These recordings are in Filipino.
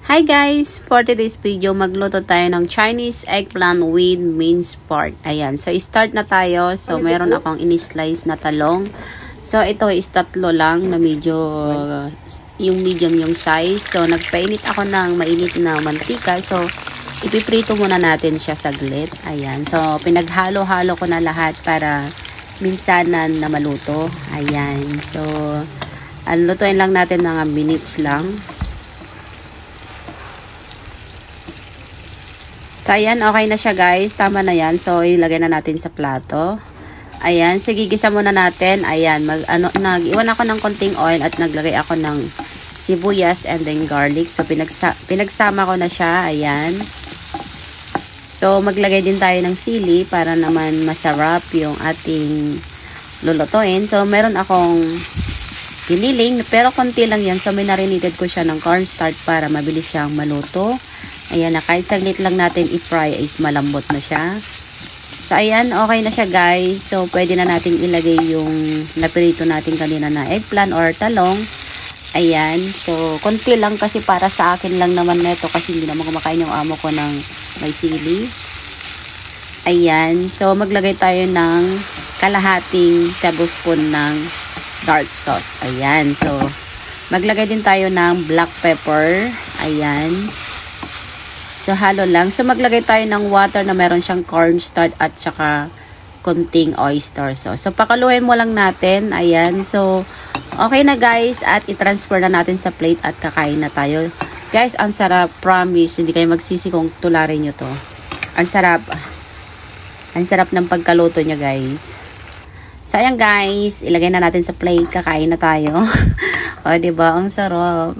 Hi guys! For today's video, magluto tayo ng Chinese eggplant with minced pork. Ayan. So, start na tayo. So, meron akong in-slice na talong. So, ito is tatlo lang na medyo yung medium yung size. So, nagpainit ako ng mainit na mantika. So, ipiprito muna natin siya saglit. Ayan. So, pinaghalo-halo ko na lahat para minsanan na maluto. Ayan. So, lutuin lang natin mga minutes lang. So, ayan, okay na siya guys. Tama na yan. So, ilagay na natin sa plato. Ayan, sige, gisa muna natin. Ayan, nag-iwan ako ng konting oil at naglagay ako ng sibuyas and then garlic. So, pinagsama ko na siya. Ayan. So, maglagay din tayo ng sili para naman masarap yung ating lulutuin. So, meron akong piniling, pero konti lang yan. So, minarinated ko siya ng cornstarch para mabilis siyang maluto. Ayan na, kahit saglit lang natin i-fry is malambot na siya. So, ayan, okay na siya guys. So, pwede na natin ilagay yung napirito natin kanina na eggplant or talong. Ayan, so, konti lang kasi para sa akin lang naman neto kasi hindi naman kumakain yung amo ko ng may sili. Ayan, so, maglagay tayo ng kalahating tablespoon ng dark sauce. Ayan, so, maglagay din tayo ng black pepper. Ayan. So, halo lang. So, maglagay tayo ng water na meron siyang cornstarch at saka konting oyster sauce. So, pakaluin mo lang natin. Ayan. So, okay na guys. At i-transfer na natin sa plate at kakain na tayo. Guys, ang sarap. Promise. Hindi kayo magsisi kung tularin nyo to. Ang sarap. Ang sarap ng pagkaluto nyo guys. So, ayan guys. Ilagay na natin sa plate. Kakain na tayo. O, diba? Ang sarap.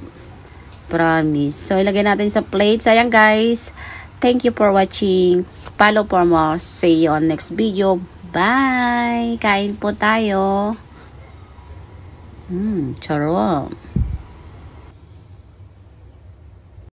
Promise. So, ilagay natin sa plate. So, ayan guys. Thank you for watching. Follow for more. See you on next video. Bye! Kain po tayo. Charot.